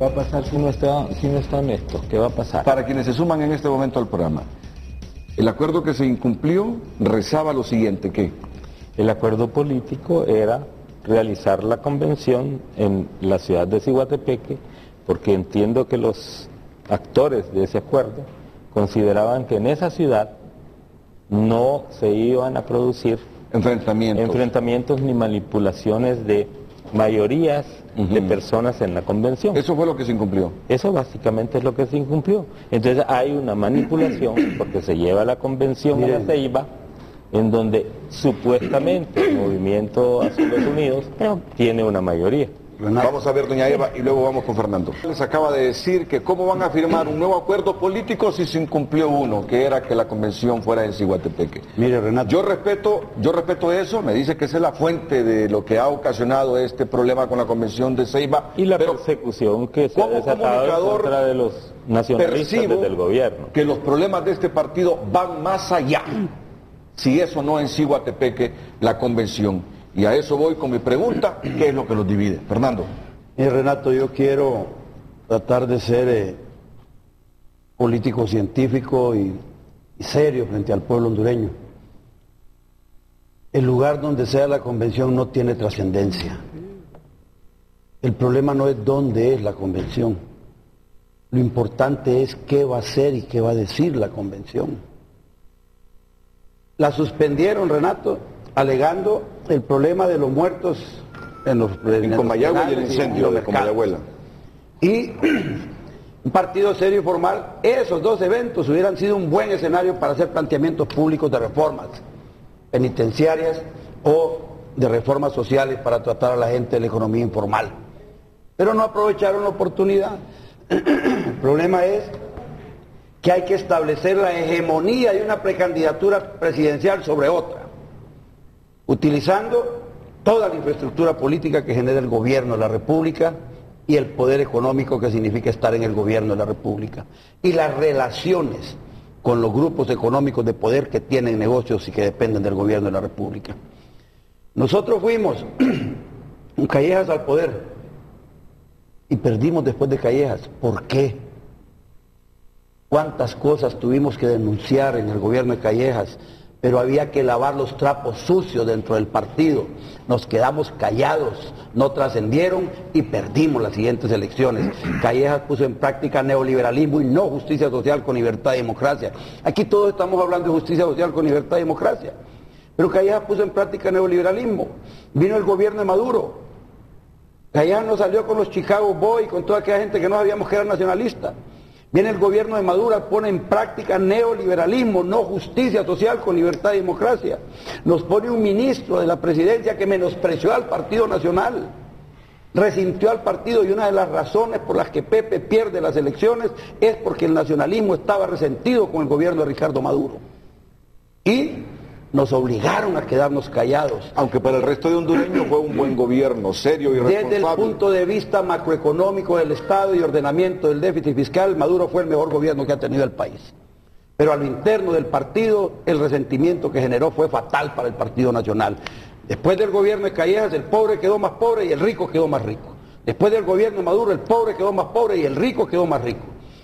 va a pasar si no está honesto? ¿Qué va a pasar? Para quienes se suman en este momento al programa, el acuerdo que se incumplió rezaba lo siguiente, ¿qué? El acuerdo político era realizar la convención en la ciudad de Ciguatepeque, porque entiendo que los actores de ese acuerdo consideraban que en esa ciudad no se iban a producir enfrentamientos ni manipulaciones de mayorías de personas en la convención. Eso fue lo que se incumplió. Eso básicamente es lo que se incumplió. Entonces hay una manipulación porque se lleva la convención a la Ceiba, en donde supuestamente el Movimiento Azules Unidos tiene una mayoría. Vamos a ver, doña Eva, y luego vamos con Fernando. Les acaba de decir que cómo van a firmar un nuevo acuerdo político si se incumplió uno, que era que la convención fuera en Ciguatepeque. Mire, Renato. Yo respeto eso, me dice que esa es la fuente de lo que ha ocasionado este problema con la convención de Ceiba. Y la persecución que se ha desatado en contra de los nacionalistas desde el gobierno. Que los problemas de este partido van más allá, si eso no en Ciguatepeque, la convención. Y a eso voy con mi pregunta, ¿qué es lo que los divide? Fernando. Renato, yo quiero tratar de ser político científico y serio frente al pueblo hondureño. El lugar donde sea la convención no tiene trascendencia. El problema no es dónde es la convención. Lo importante es qué va a hacer y qué va a decir la convención. La suspendieron, Renato, alegando el problema de los muertos en Comayagua y el incendio de Comayagüela. Y un partido serio y formal, esos dos eventos hubieran sido un buen escenario para hacer planteamientos públicos de reformas penitenciarias o de reformas sociales para tratar a la gente de la economía informal. Pero no aprovecharon la oportunidad. El problema es que hay que establecer la hegemonía de una precandidatura presidencial sobre otra, utilizando toda la infraestructura política que genera el gobierno de la República y el poder económico que significa estar en el gobierno de la República, y las relaciones con los grupos económicos de poder que tienen negocios y que dependen del gobierno de la República. Nosotros fuimos en Callejas al poder y perdimos después de Callejas. ¿Por qué? ¿Cuántas cosas tuvimos que denunciar en el gobierno de Callejas? Pero había que lavar los trapos sucios dentro del partido. Nos quedamos callados, no trascendieron y perdimos las siguientes elecciones. Callejas puso en práctica neoliberalismo y no justicia social con libertad y democracia. Aquí todos estamos hablando de justicia social con libertad y democracia. Pero Callejas puso en práctica neoliberalismo. Vino el gobierno de Maduro. Callejas nos salió con los Chicago Boys, con toda aquella gente que no sabíamos que era nacionalista. Viene el gobierno de Maduro, pone en práctica neoliberalismo, no justicia social con libertad y democracia. Nos pone un ministro de la presidencia que menospreció al Partido Nacional, resintió al partido, y una de las razones por las que Pepe pierde las elecciones es porque el nacionalismo estaba resentido con el gobierno de Ricardo Maduro. Y nos obligaron a quedarnos callados. Aunque para el resto de hondureños fue un buen gobierno, serio y responsable. Desde el punto de vista macroeconómico del Estado y ordenamiento del déficit fiscal, Maduro fue el mejor gobierno que ha tenido el país. Pero a lo interno del partido, el resentimiento que generó fue fatal para el Partido Nacional. Después del gobierno de Callejas, el pobre quedó más pobre y el rico quedó más rico. Después del gobierno de Maduro, el pobre quedó más pobre y el rico quedó más rico.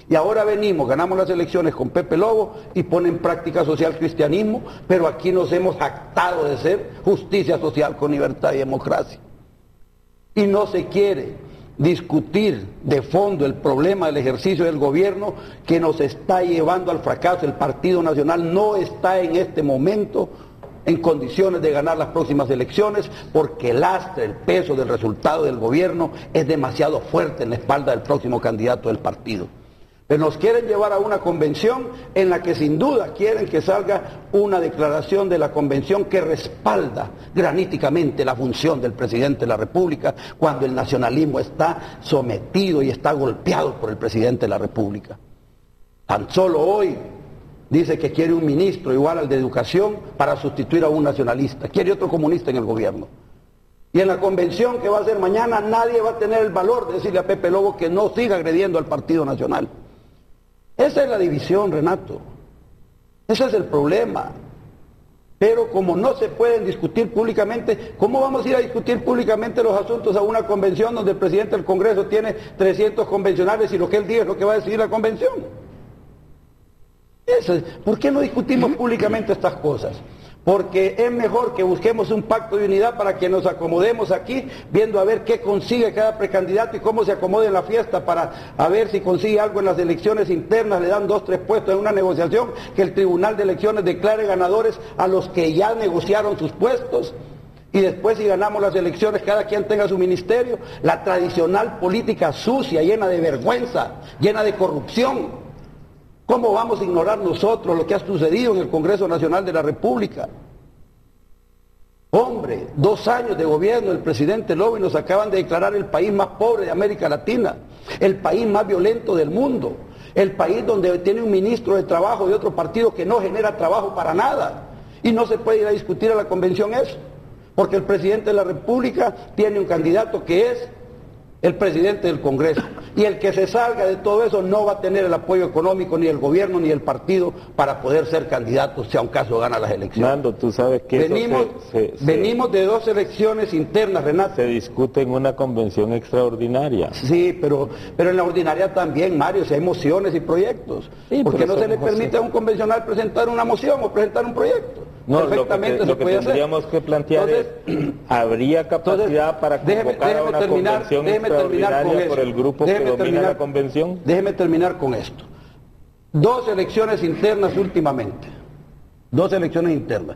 Y ahora venimos, ganamos las elecciones con Pepe Lobo y pone en práctica social cristianismo, pero aquí nos hemos jactado de ser justicia social con libertad y democracia. Y no se quiere discutir de fondo el problema del ejercicio del gobierno que nos está llevando al fracaso. El Partido Nacional no está en este momento en condiciones de ganar las próximas elecciones porque el lastre, el peso del resultado del gobierno es demasiado fuerte en la espalda del próximo candidato del partido. Pero nos quieren llevar a una convención en la que sin duda quieren que salga una declaración de la convención que respalda graníticamente la función del presidente de la República cuando el nacionalismo está sometido y está golpeado por el presidente de la República. Tan solo hoy dice que quiere un ministro igual al de Educación para sustituir a un nacionalista, quiere otro comunista en el gobierno. Y en la convención que va a ser mañana nadie va a tener el valor de decirle a Pepe Lobo que no siga agrediendo al Partido Nacional. Esa es la división, Renato. Ese es el problema. Pero como no se pueden discutir públicamente, ¿cómo vamos a ir a discutir públicamente los asuntos a una convención donde el presidente del Congreso tiene 300 convencionales y lo que él diga es lo que va a decidir la convención? ¿Por qué no discutimos públicamente estas cosas? Porque es mejor que busquemos un pacto de unidad para que nos acomodemos aquí, viendo a ver qué consigue cada precandidato y cómo se acomode en la fiesta para a ver si consigue algo en las elecciones internas, le dan 2, 3 puestos en una negociación, que el Tribunal de Elecciones declare ganadores a los que ya negociaron sus puestos, y después si ganamos las elecciones cada quien tenga su ministerio. La tradicional política sucia, llena de vergüenza, llena de corrupción. ¿Cómo vamos a ignorar nosotros lo que ha sucedido en el Congreso Nacional de la República? Hombre, 2 años de gobierno del presidente Lobo y nos acaban de declarar el país más pobre de América Latina, el país más violento del mundo, el país donde tiene un ministro de trabajo de otro partido que no genera trabajo para nada, y no se puede ir a discutir a la convención eso, porque el presidente de la República tiene un candidato que es el presidente del Congreso, y el que se salga de todo eso no va a tener el apoyo económico ni el gobierno ni el partido para poder ser candidato si a un caso gana las elecciones. Nando, tú sabes que venimos de 2 elecciones internas, Renato. Se discute en una convención extraordinaria. Sí, pero en la ordinaria también, Mario, si hay mociones y proyectos. Sí, ¿por qué no se le permite a un convencional presentar una moción o presentar un proyecto? No, perfectamente lo que tendríamos que plantear es, ¿habría capacidad para convocar a una convención extraordinaria por el grupo que domina la convención? Déjeme terminar con esto. 2 elecciones internas últimamente. 2 elecciones internas.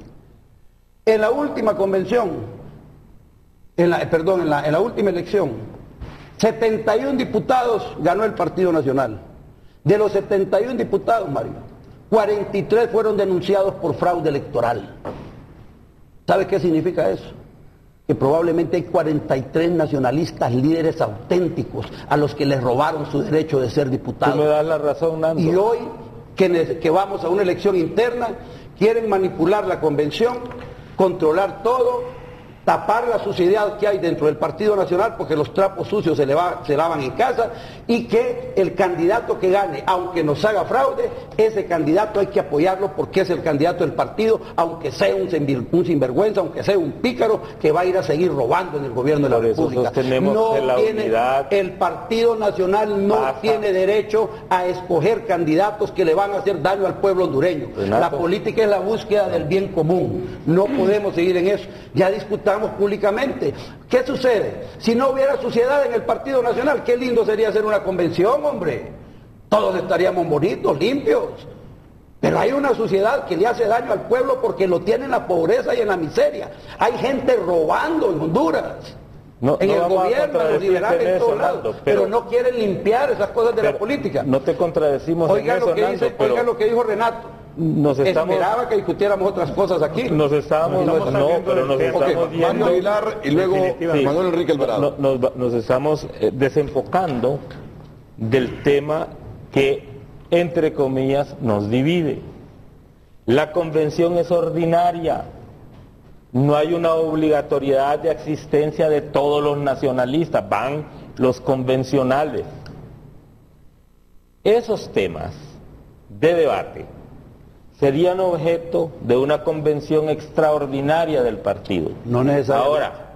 En la última convención, en la última elección, 71 diputados ganó el Partido Nacional. De los 71 diputados, Mario, 43 fueron denunciados por fraude electoral. ¿Sabe qué significa eso? Que probablemente hay 43 nacionalistas líderes auténticos a los que les robaron su derecho de ser diputados. Tú me das la razón, Nando. Y hoy, que vamos a una elección interna, quieren manipular la convención, controlar todo, tapar la suciedad que hay dentro del Partido Nacional, porque los trapos sucios se lavan en casa, y que el candidato que gane, aunque nos haga fraude, ese candidato hay que apoyarlo porque es el candidato del partido, aunque sea un sinvergüenza, aunque sea un pícaro que va a ir a seguir robando en el gobierno de la República. El Partido Nacional no tiene derecho a escoger candidatos que le van a hacer daño al pueblo hondureño. Renato. La política es la búsqueda del bien común. No podemos seguir en eso. Ya discutamos públicamente. ¿Qué sucede? Si no hubiera suciedad en el Partido Nacional, qué lindo sería hacer una convención, hombre. Todos estaríamos bonitos, limpios. Pero hay una suciedad que le hace daño al pueblo porque lo tiene en la pobreza y en la miseria. Hay gente robando en Honduras. En el gobierno, los liberales, en todos lados. Pero no quieren limpiar esas cosas de la política. No te contradecimos en eso, Nando. Oiga lo que dijo Renato. Esperaba que discutiéramos otras cosas aquí. Nos estamos viendo. Mario Aguilar y luego Manuel Enrique Alvarado. Nos estamos desenfocando del tema que, entre comillas, nos divide. La convención es ordinaria. No hay una obligatoriedad de asistencia de todos los nacionalistas, van los convencionales. Esos temas de debate serían objeto de una convención extraordinaria del partido. No necesariamente. Ahora,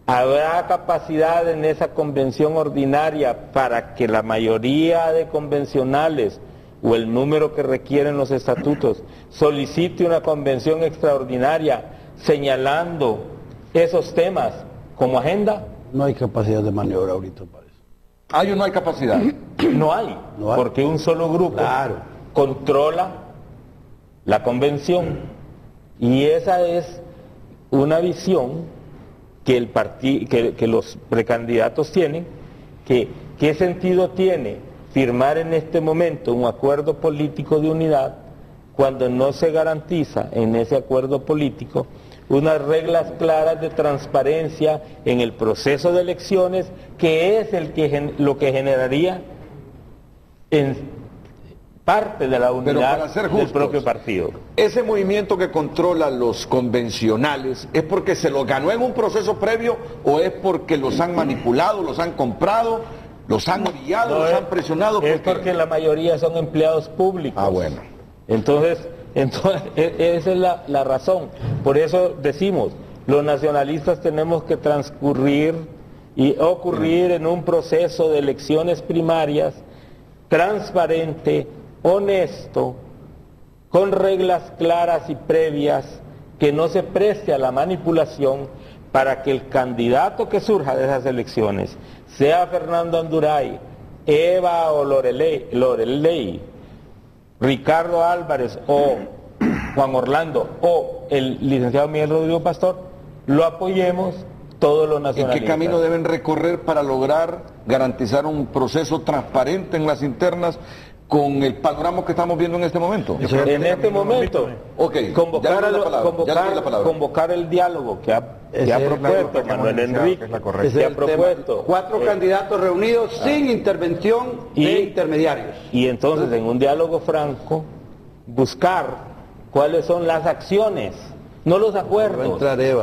¿habrá capacidad en esa convención ordinaria para que la mayoría de convencionales o el número que requieren los estatutos solicite una convención extraordinaria señalando esos temas como agenda? No hay capacidad de maniobra ahorita para eso. ¿Hay o no hay capacidad? No hay, porque un solo grupo controla la convención, y esa es una visión que que los precandidatos tienen. ¿Qué sentido tiene firmar en este momento un acuerdo político de unidad cuando no se garantiza en ese acuerdo político unas reglas claras de transparencia en el proceso de elecciones, que es lo que generaría en parte de la unidad del propio partido? Ese movimiento que controla los convencionales, ¿es porque se los ganó en un proceso previo o es porque los han manipulado, los han comprado, los han orillado, los han presionado? Es porque la mayoría son empleados públicos. Ah, bueno. Entonces, Entonces, esa es la razón. Por eso decimos, los nacionalistas tenemos que transcurrir y ocurrir en un proceso de elecciones primarias transparente, honesto, con reglas claras y previas, que no se preste a la manipulación, para que el candidato que surja de esas elecciones, sea Fernando Anduray, Eva o Loreley, Ricardo Álvarez o Juan Orlando o el licenciado Miguel Rodrigo Pastor, lo apoyemos todos los nacionalistas. ¿Y qué camino deben recorrer para lograr garantizar un proceso transparente en las internas con el panorama que estamos viendo en este momento? En este momento, okay, convocar el diálogo que ha propuesto Manuel Enrique, que ha propuesto 4 candidatos reunidos sin intervención de intermediarios. Y entonces, en un diálogo franco, buscar cuáles son las acciones, no los acuerdos,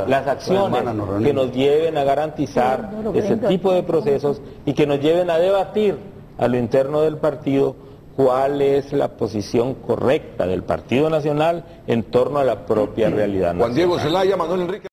las acciones que nos lleven a garantizar ese tipo de procesos y que nos lleven a debatir a lo interno del partido cuál es la posición correcta del Partido Nacional en torno a la propia realidad nacional. Juan Diego Zelaya, Manuel Enrique.